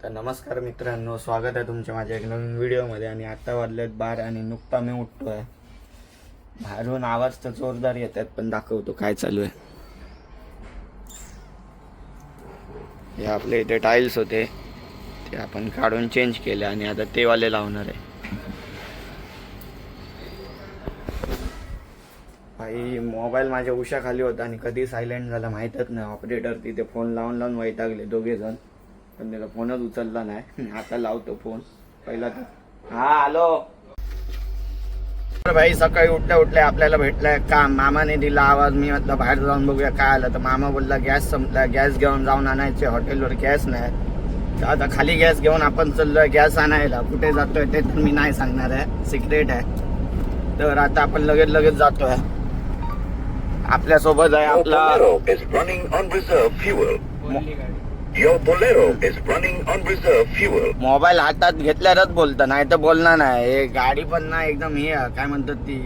तर नमस्कार मित्रांनो, स्वागत आहे तुमच्या माझ्या एक नवीन व्हिडिओमध्ये. आणि आता वाजलेत 12 आणि नुकता मी उठतो आहे. बाहेरून आवाज तर जोरदार येत आहेत, पण दाखवतो काय चालू आहे. हे आपले इथे टाईल्स होते, ते आपण काढून चेंज केले आणि आता ते वाले लावणार आहे. भाई मोबाईल माझ्या उशाखाली होता आणि कधी सायलेंट झाला माहीतच नाही. ऑपरेटर तिथे फोन लावून लावून वैतागले दोघे जण, पण त्याला फोनच उचलला नाही. आता लावतो फोन पहिला तर. हा हॅलो. भाई सकाळी उठल्या उठल्या आपल्याला भेटलाय काम. मामाने दिला आवाज. मी म्हटलं बाहेर जाऊन बघूया काय आलं. तर मामा बोलला गॅस संपला, गॅस घेऊन जाऊन आणायचे. हॉटेलवर गॅस नाही, तर आता खाली गॅस घेऊन आपण चाललोय गॅस आणायला. कुठे जातोय ते तर मी नाही सांगणार आहे, सिक्रेट आहे. तर आता आपण लगेच जातोय. आपल्या सोबत आहे आपला मोबाईल हातात घेतल्यावरच बोलतं, नाही तर बोलणार नाही. हे गाडी पण ना एकदम हे काय म्हणतात ती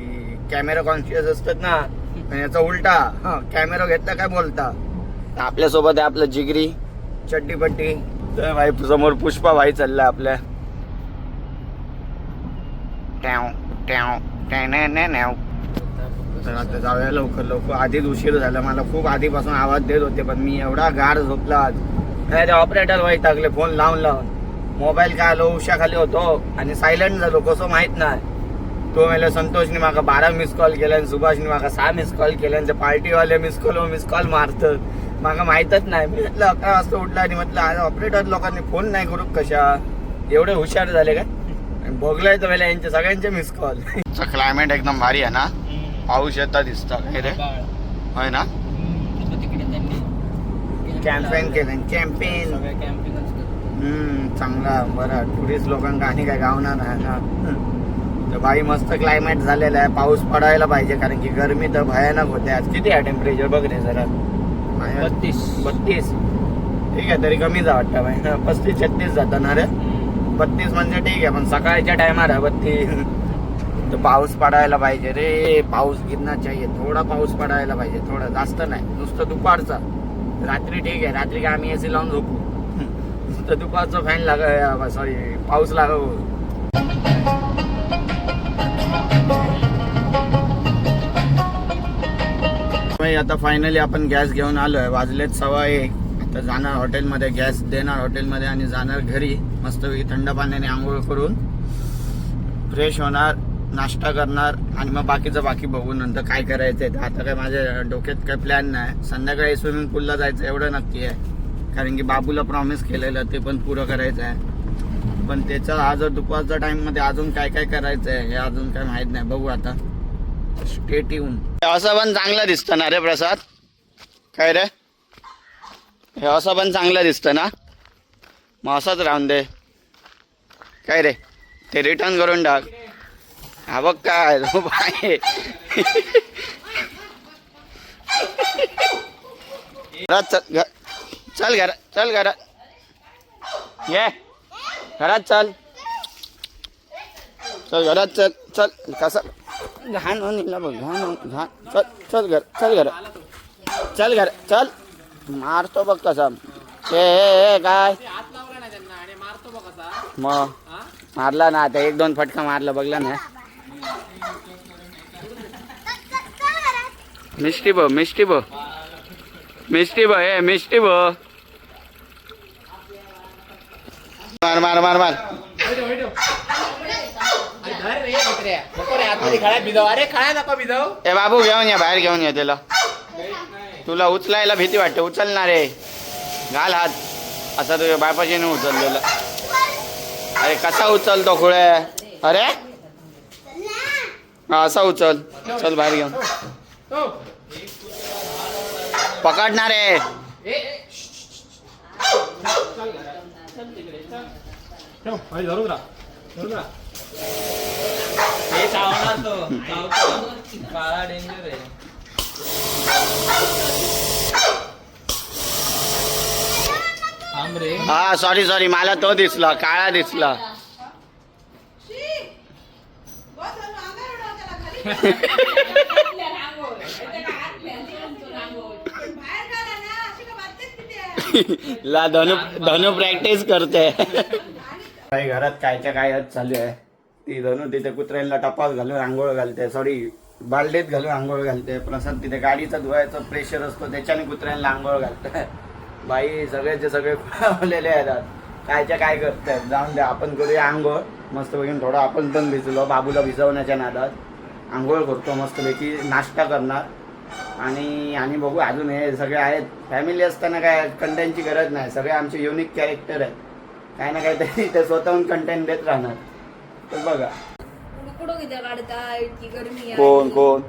कॅमेरा कॉन्शियस असतात ना, याचा उलटा. कॅमेरा घेतला काय बोलता. आपल्या सोबत आहे आपलं जिगरी चड्डीपट्टी. तर भाई समोर पुष्पा भाई चाललाय आपल्या. तर आता जाऊया लवकर. आधीच उशीर झाला. मला खूप आधीपासून आवाज देत होते, पण मी एवढा गाढ झोपला आज. ऑपरेटर वाईट टाकले फोन लावून. मोबाईल काय आलो उशाखाली होतो आणि सायलेंट झालो कसं माहित नाही. तो मला संतोषने मागा 12 मिस कॉल केला आणि सुभाषने मागा 6 मिस कॉल केले. आणि पार्टीवाले मिस कॉल मारतात मागा माहीतच नाही. मी म्हटलं 11 वाजता उठला आणि म्हटलं आज ऑपरेटर लोकांनी फोन नाही करू कशा, एवढे हुशार झाले का. बघलाय तर मला यांचे सगळ्यांचे मिस कॉल. क्लायमेट एकदम भारी आहे ना, पाऊस येता दिसता काय रे, होय ना. कॅम्पेन केलं कॅम्पेन. चांगला बरं. टुरिस्ट लोकांना आणि काय गावणार नाही ना. तर बाई मस्त क्लायमेट झालेलं आहे. पाऊस पडायला पाहिजे कारण की गरमी तर भयानक होते आज. किती आहे टेम्परेचर बघ रे जरा. 32. ठीक आहे, तरी कमीच वाटतं भाई. 35-36 जातं ना रे. 32 म्हणजे ठीक आहे, पण सकाळच्या टायमाला 32. तर पाऊस पडायला पाहिजे रे. पाऊस गिरना चाहिए. थोडा पाऊस पडायला पाहिजे, थोडा जास्त नाही. नुसतं दुपारचा. रात्री ठीक आहे, रात्री काय आम्ही एसी लावून झोपू. नुसतं दुपारचा फॅन लागा, सॉरी पाऊस लागाव. आता फायनली आपण गॅस घेऊन आलोय. वाजलेत 1:15. आता जाणार हॉटेलमध्ये, गॅस देणार हॉटेलमध्ये आणि जाणार घरी. मस्तपैकी थंड पाण्याने आंघोळ करून फ्रेश होणार, नाश्ता करणार आणि मग बाकी बघू नंतर काय करायचंय. आता काय माझ्या डोक्यात काय प्लॅन नाही. संध्याकाळी स्विमिंग पूलला जायचं एवढं नक्की आहे, कारण की बाबूला प्रॉमिस केलेलं ते पण पुरं करायचं आहे. पण त्याचा आज दुपारच्या टाइम मध्ये अजून काय करायचं आहे हे अजून काय माहित नाही. बघू आता. Stay tune. असं पण चांगलं दिसतं ना रे प्रसाद, काय रे. हे असं पण चांगलं दिसतं ना, मग असंच राहून दे. काय रे, ते रिटर्न करून टाक. हा बघ काय बाय. घरात चल घरात ये. घरात चल घरात चल. कसं घाण होईल बघ, घाण. चल घर चल. मारतो बघ कसा. हे काय मग मारला ना आता, 1-2 फटका मारला बघला ना. मिष्टी बो हे मिष्टी बो. मार. ए बाबू घेऊन या, बाहेर घेऊन या त्याला. तुला उचलायला भीती वाटते, उचलणार रे. घाल हात. असा तुझ्या बापाशीने उचललेला. अरे कसा उचलतो खुळे. अरे असा उचल. चल बाहेर घेऊन. पकडणार आहे. हा सॉरी मला तो दिसला, काळा दिसला. ला धनु धनु प्रॅक्टिस करते. काही घरात कायच्या काय चालू आहे. ती धनु तिथे कुत्र्यांना टपास घालून आंघोळ घालते, सॉरी बालडीत घालून आंघोळ घालते. प्रसाद तिथे गाडीचा धुवायचा प्रेशर असतो त्याच्याने कुत्र्यांना आंघोळ घालते. बाई सगळेचे सगळे खुळावलेले आहेत. कायच्या काय करतायत. जाऊन द्या, आपण करूया आंघोळ मस्तपैकी. थोडं आपण पण भिजलो, बाबूला भिजवण्याच्या नादात आंघोळ करतो मस्तपैकी, नाश्ता करणार आणि बघू. अजून हे सगळे आहेत. फॅमिली असताना काय कंटेंटची गरज नाही. सगळे आमचे युनिक कॅरेक्टर आहेत. काय ना काहीतरी ते स्वतःहून कंटेंट देत राहणार. तर बघा कोण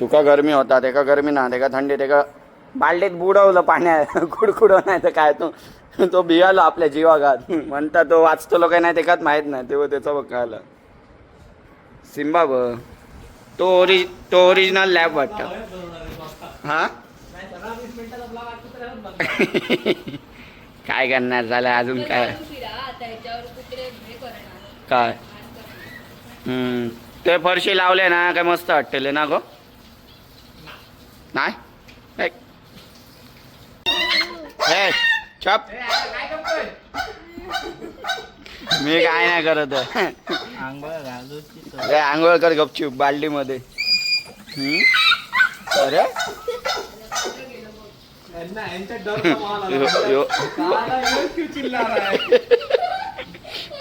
तुका गरमी होता, तेका गरमी ना, तेका थंडी, तेका बालडीत बुडवलं पाण्यात कुडकुड नाही तर काय. तो भियालो आपल्या जीवाघात. म्हणता तो वाचतो काय नाही तेकाच माहित नाही. तेव्हा त्याचं बघ कळलं. सिम्बा ब तो ओरिजिनल लॅब वाटतं. हा काय करणार झालं अजून काय काय. ते फरशी लावले ना काय मस्त वाटतले ना गो. नाही चप मी काय नाही करत आहे. आंघोळ कर गपचूप बालडी मध्ये. अरे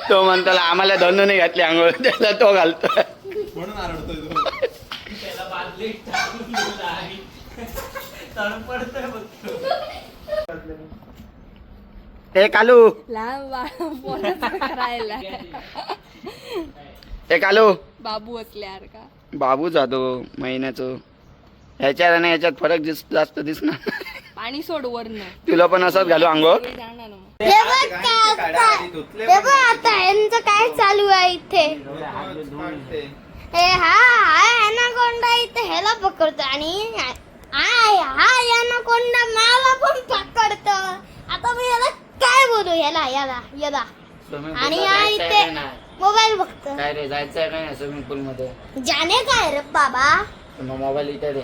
तो म्हणतो आम्हाला धनु नाही घातली आंघोळ, त्याला तो घालतो. ए कालू ए कालू बाबू असल्यावर का बाबू जातो महिन्याचं. ह्याच्यात आणि ह्याच्यात फरक जास्त दिसणार. पाणी सोड वरनं. तुला पण असंच घालू आंघोळ. आता यांचं काय चालू आहे इथे. एनाकोंडा इथे ह्याला पकडतो आणि हा एनाकोंडा मला पण पकडतो. आता मी याला काय बोलू. याला याला याला आणि हा इथे मोबाईल बघतो. काय रे जायचंय काय नाही स्विमिंग पूल मध्ये. जाणे काय रे बाबा. मोबाईल इथे दे.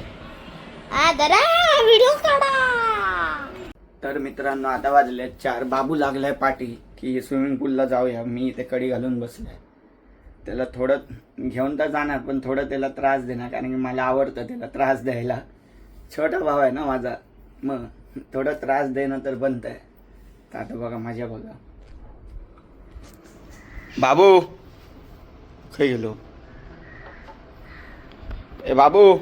जरा व्हिडिओ काढा. तर मित्रांनो आता वाजले 4. बाबू लागलाय पाठी की स्विमिंग पूलला जाऊया. मी इथे कडी घालून बसलोय. त्याला थोडं घेऊन तर जाणार पण थोडं त्याला त्रास देणार, कारण की मला आवडतं त्याला त्रास द्यायला. छोटा भाव आहे ना माझा, मग थोडं त्रास देणं तर बनतंय. तर आता बघा माझ्या बघा. बाबू खाई गेलो. ए बाबू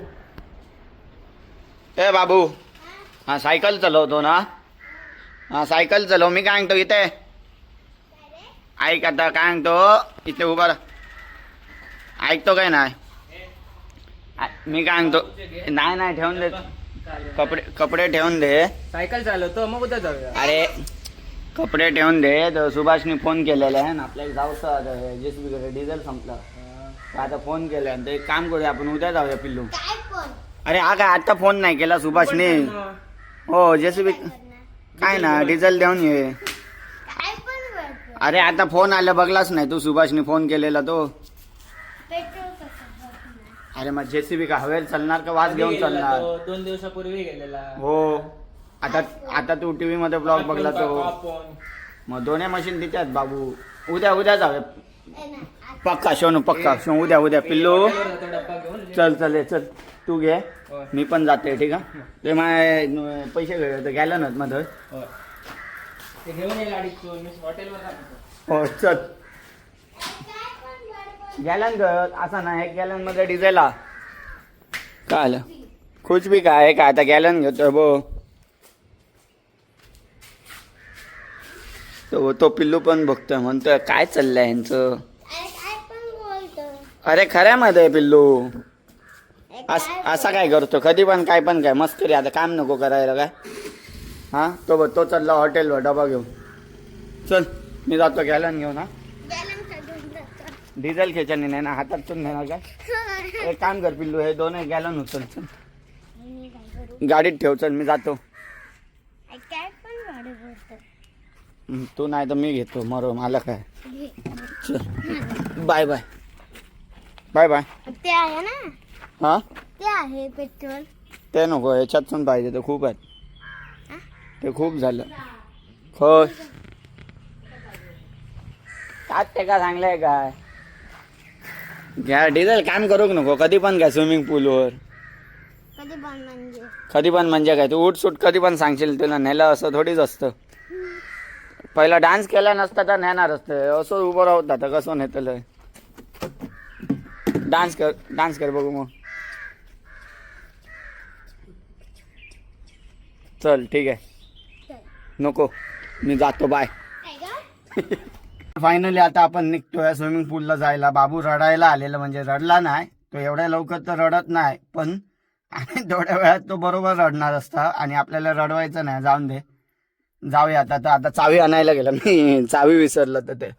ए बाबू हा सायकल चालवतो ना. हा सायकल चालव. मी काय सांगतो इथे ऐक. आता काय सांगतो इथे उभा ऐकतो काय नाही. मी काय सांगतो नाही ठेवून दे. कपडे ठेवून दे. सायकल चालवतो मग उद्या जाऊया. अरे कपडे ठेवून दे. तर सुभाषने फोन केलेला आहे ना आपल्याला जाऊचं जेसीबीकडे डिझेल संपला. आता फोन केलाय तर एक काम करूया आपण उद्या जाऊया पिल्लू. अरे हा काय आता फोन नाही केला सुभाषने. हो जेसीबी काय ना डिझेल देऊन ये. अरे आता फोन आला बघलाच नाही तू. सुभाषने फोन केलेला तो. अरे मग जेसीबी का हवेल चालणार का वाज घेऊन चालणार. 2 दिवसापूर्वी गेलेला. हो आता तू टीव्ही मध्ये ब्लॉग बघला तो. मग दोन्ही मशीन तिथे आहेत बाबू. उद्या जाऊया पक्का. शोनू पक्का शो उद्या पिल्लू. चल तू घे मी पण जाते. ठीक आहे ते माय पैसे घे गॅलन मध्ये. हो चल गॅलन असा ना. 1 गॅलन मध्ये डिझेल काय आलं खुश बी काय का. आता गॅलन घेतोय बो. तो पिल्लू पण बघतोय म्हणतोय काय चाललंय यांचं. अरे खऱ्यामध्ये पिल्लू असा काय करतो कधी पण काय मस्करी. आता काम नको करायला काय. हा तो चालला हॉटेलवर डबा घेऊन. चल मी जातो गॅलन घेऊन. हा डिझेल खेचाने नाही ना हातातून नेणार काय. एक काम कर पिल्लू हे 2 गॅलन उचल. चल गाडीत ठेव. चल मी जातो. तू नाही तर मी घेतो मरो मला काय. चल बाय बाय बाय बाय. ते आहे ना. हा ते आहे पेट्रोल. ते नको ह्याच्यात पण पाहिजे. ते खूप आहेत. ते खूप झालं. होय त्यात ते का चांगलंय काय घ्या डिझेल काम करूक नको कधी पण घ्या स्विमिंग पूलवर कधी पण म्हणजे काय तू उठ सूट कधी पण सांगशील तुला नेलं असं थोडीच असतं पहिला डान्स केला नसता तर नेणार असतं असं उभं राहत आता कसं नेतलं डान्स कर बघू मग चल ठीक आहे नको मी जातो बाय फायनली आता आपण निघतोय स्विमिंग पूलला जायला बाबू रडायला आलेला म्हणजे रडला नाही तो एवढ्या लवकर तर रडत नाही पण आणि थोड्या वेळात तो बरोबर रडणार असता आणि आपल्याला रडवायचं नाही जाऊन दे जाऊया आता चावी आणायला गेला मी चावी विसरलं तर ते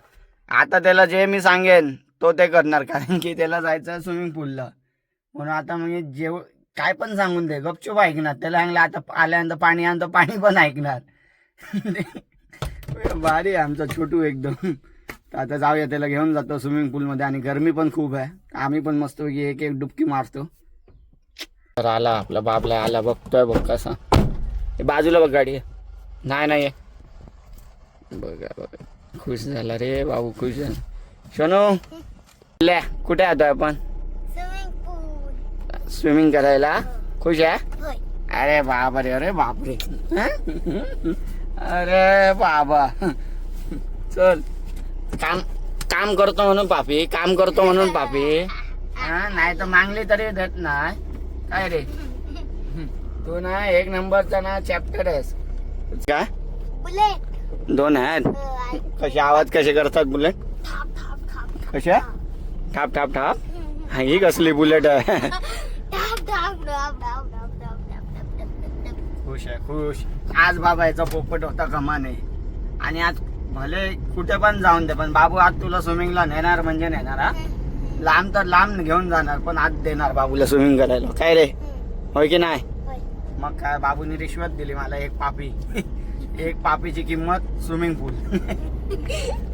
आता त्याला जे मी सांगेन तो ते करणार कारण की त्याला जायचं स्विमिंग पूलला म्हणून आता मग जेव काय पण सांगून दे गपचूप ऐकणार त्याला सांगलं आता आल्यानंतर पाणी आणतं पाणी पण ऐकणार भारी आहे आमचा छोटू एकदम तर आता जाऊया त्याला घेऊन जातो स्विमिंग पूलमध्ये आणि गरमी पण खूप आहे आम्ही पण मस्त एक एक डुबकी मारतो तर आला आपला बाबला आला बघतोय बघ कसा बाजूला बघ गाडी नाही बघा खुश झाला रे बाबू खुश झाला शोनू कुठे आहोत आपण स्विमिंग करायला खुश आहे अरे बाबा रे अरे बापरे अरे बाबा चल काम करतो म्हणून पापी नाही तर मागली तरी देत नाही काय रे तू ना एक नंबरचा ना चॅप्टर आहेस काय दोन आहेत कसे आवाज कसे करतात बुलेट कशा ठाप ठाप ठाप हा ही कसली बुलेट आहे खुश आहे खुश आज बाबा याचा पोपट होता कमाने आणि आज भले कुठे पण जाऊन दे पण बाबू आज तुला स्विमिंगला नेणार म्हणजे नेणार हा लांब तर लांब घेऊन जाणार पण आज देणार बाबूला स्विमिंग करायला काय रे होय की नाही मग काय बाबूने रिश्वत दिली मला एक पापीची किंमत स्विमिंग पूल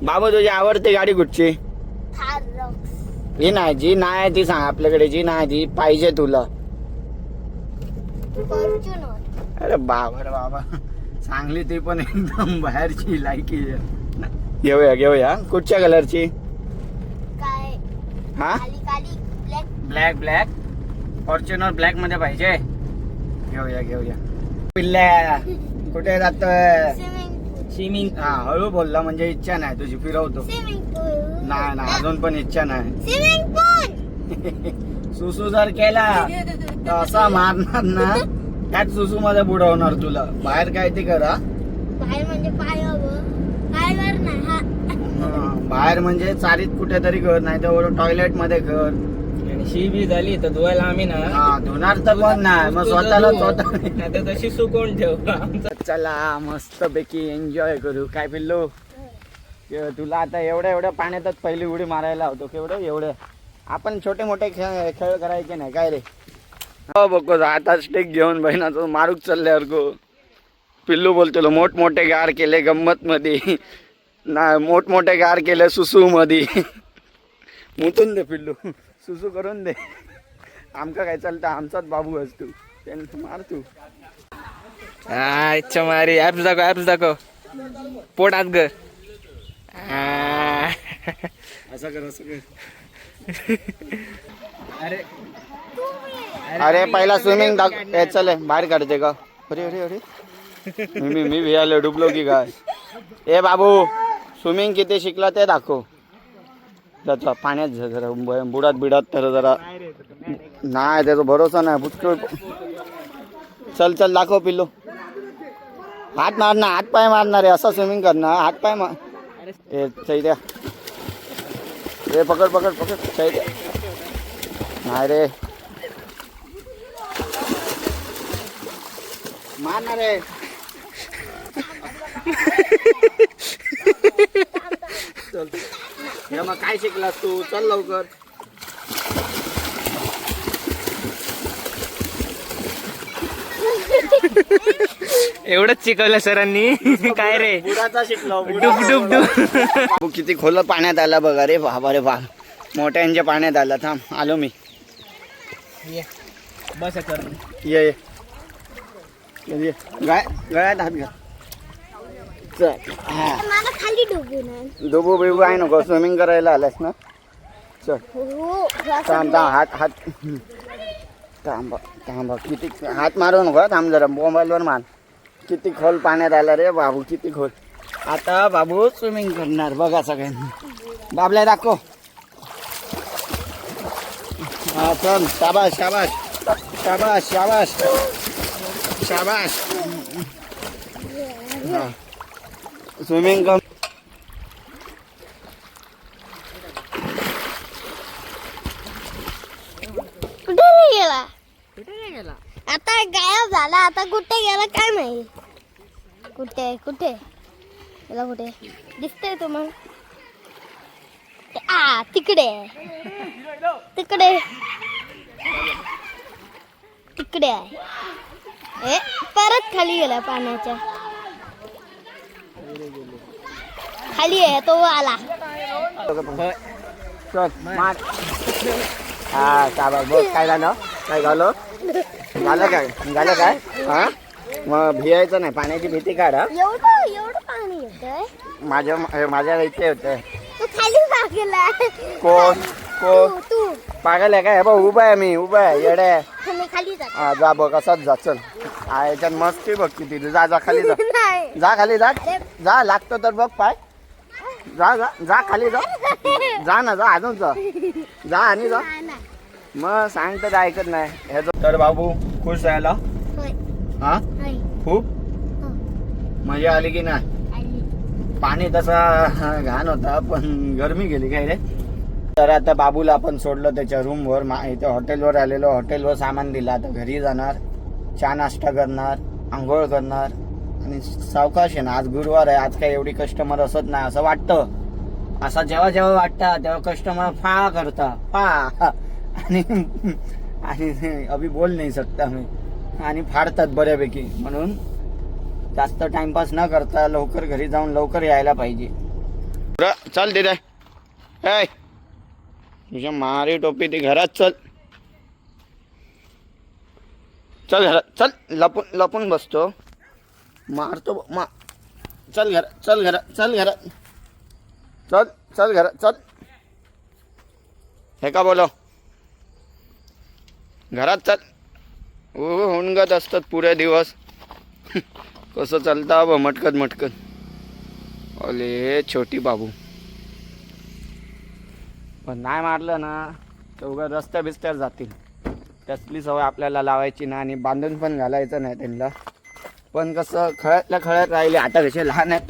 बाबू तुझी आवडती गाडी कुठची ही नाही जी नाही ती सांग आपल्याकडे जी नाही ती पाहिजे तुला अरे बाबा चांगली ती पण एकदम बाहेरची लायकी घेऊया कुठच्या कलरची हा ब्लॅक फॉर्च्युनर ब्लॅक मध्ये पाहिजे घेऊया पिल्ल्या कुठे जातोय स्विमिंग हा हळू बोलला म्हणजे इच्छा नाही तुझी फिरवतो नाही अजून पण इच्छा नाही सुसू जर केला तर असा मारणार ना त्यात सुसू मध्ये बुडवणार तुला बाहेर काय ते करा बाहेर म्हणजे चारीत कुठेतरी कर नाही तर टॉयलेट मध्ये कर आणि शी बी झाली तर धुवायला आम्ही ना धुणार तर पण नाही मग स्वतः तशी सुकवून ठेव चला मस्त पैकी एन्जॉय करू काय पिल्लू तुला आता एवढ्या पाण्यातच पहिली उडी मारायला होतो एवढे आपण छोटे मोठे खेळ करायचे नाही काय रे हो बघो आता स्टेक घेऊन बहिणाचं मारूक चालल्यावर गो पिल्लू बोलतो मोठमोठे गार केले गंमत मध्ये नाही मोठमोठे गार केले सुसू मध्ये मुतून दे पिल्लू सुसू करून दे आमका काय चालतं आमचाच बाबू असतो त्यांना मार तू इच्छा मारी ऍप्स दाखव पोट आत ग असं कर अरे पहिला स्विमिंग चल बाहेर काढते का अरे मी भियालो डुबलो की काय ए बाबू स्विमिंग किती शिकला ते दाखव त्याचा पाण्यात जरा बुडात तर जरा नाही त्याचा भरोसा नाही पुष्कळ चल दाखव पिल्लू हात मारणार हात पाय मारणार आहे असं स्विमिंग करणार हात पाय मार ए चैद्या ए पकड चैद्या नाही रे मारणार रे चल मग काय शिकलास तू चल लवकर एवढंच शिकवलं सरांनी काय रे बुडाचा शिकलो डुब किती खोल पाण्यात आला बघा रे बाबा रे मोठ्यांच्या पाण्यात आला थांब आलो मी बस ये गळ्यात हात घाल चल हा मला खाली डुबू नाही डुबू बिबू आहे नको स्विमिंग करायला आलास ना चल हो थांब थांब हात थांब थांब किती हात मारू नको थांब जरा मोबाईलवर मार किती खोल पाण्यात आला रे बाबू किती खोल आता बाबू स्विमिंग करणार बघा सगळ्यांनी बाबल्या दाखव हा चल शाबाश शाबाश शाबाश शाबाश शाबाश हा स्विमिंग कर कुठे रे गेला आता गायब झाला आता कुठे गेला काय माहिती कुठे कुठे गेला कुठे दिसतंय तुम्हाला तिकडे तिकडे तिकडे आहे परत खाली गेला पाण्याच्या खाली आहे तो आला चल मार हा शाबाश बघ काय झालं काय झालं झालं काय हा मग भियायचं नाही पाण्याची भीती काढ हा एवढं पाणी येतंय माझ्या इथे होतं तू खाली लागला कोण कोण तू पागल आहे काय बघ उभा आहे मी उभा आहे येडे आहे मी खाली जात हा जा बघ असाच जा चल याच्यात मस्ती बघ किती जा जा खाली जा नाही जा खाली जा जा लागतो तर बघ पाय जा जा जा खाली जा ना जा अजून जा आणि जा मग सांग तर ऐकत नाही ह्याचं तर बाबू खुश राहिला हा खूप मजा आली की नाही पाणी तसा घाण होता पण गरमी गेली काय रे तर आता बाबूला आपण सोडलं त्याच्या रूमवर इथे हॉटेलवर आलेलो हॉटेलवर सामान दिलं आता घरी जाणार चहा नाश्ता करणार आंघोळ करणार आणि सावकाश आहे ना आज गुरुवार आहे आज काही एवढी कस्टमर असत नाही असं वाटतं असं जेव्हा जेव्हा वाटतं तेव्हा कस्टमर फा करता फा आणि अभि बोल नाही सकता मी आणि फाडतात बऱ्यापैकी म्हणून जास्त टाइमपास न करता लवकर घरी जाऊन लवकर यायला पाहिजे चल दे ऐ तुझ्या मारी टोपी ती घरात चल चल घरात चल लपून लपून बसतो मारतो चल घरात चल घरात चल घरात चल चल घरात चल हे का बोलो घरात चल हुणगत असतात पुरे दिवस कसं चालतं बा मटकत मटकत ओले छोटी बाबू पण नाही मारलं ना तर उगा रस्त्या बिस्त्यावर जातील त्यातली सवय आपल्याला लावायची ना आणि बांधून पण घालायचं नाही त्यांना पण कसं खळ्यातल्या खळ्यात राहिले आता कसे लहान आहेत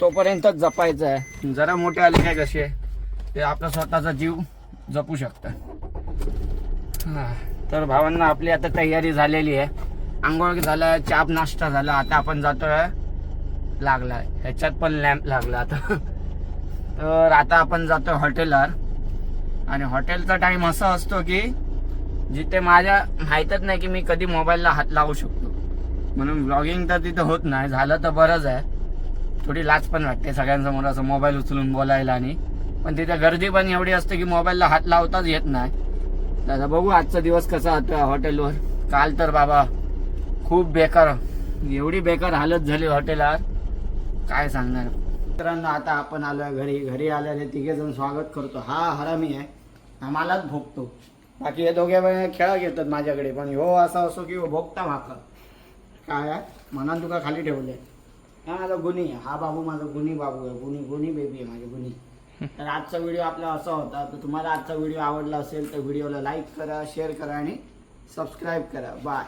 तोपर्यंतच जपायचं आहे जरा मोठे आले काय कसे ते आपला स्वतःचा जीव जपू शकतात तर भावांना आपली आता तयारी झालेली आहे आंघोळ झाला चहा नाश्ता झाला आता आपण जातोय लागला ह्याच्यात पण लॅम्प लागला आता तर आता आपण जातोय हॉटेलवर आणि हॉटेलचा टाइम असा असतो की जिथे माझ्या माहीतच नाही की मी कधी मोबाईलला हात लावू शकतो म्हणून ब्लॉगिंग तर तिथं होत नाही झालं तर बरंच आहे थोडी लाज पण वाटते सगळ्यांसमोर असं मोबाईल उचलून बोलायला आणि पण तिथे गर्दी पण एवढी असते की मोबाईलला हात लावताच येत नाही दादा बघू आजचा दिवस कसा होता हॉटेलवर काल तर बाबा खूप बेकार एवढी बेकार हालत झाली हॉटेलवर काय सांगणार मित्रांनो आता आपण आलोय घरी आल्याने तिघे जण स्वागत करतो हा हरामी आहे आम्हालाच भोगतो बाकी हे दोघे खेळा घेतात माझ्याकडे पण हो असा असो की भोगता माका काय आहे मनात तुका खाली ठेवले हा माझा गुन्ही हा बाबू माझा गुन्ही बाबू आहे गुन्ही बेबी आहे माझी गुन्ही तर आजचा व्हिडिओ आपला असा होता तर तुम्हाला आजचा व्हिडिओ आवडला असेल तर व्हिडिओला लाईक करा शेअर करा आणि सबस्क्राईब करा बाय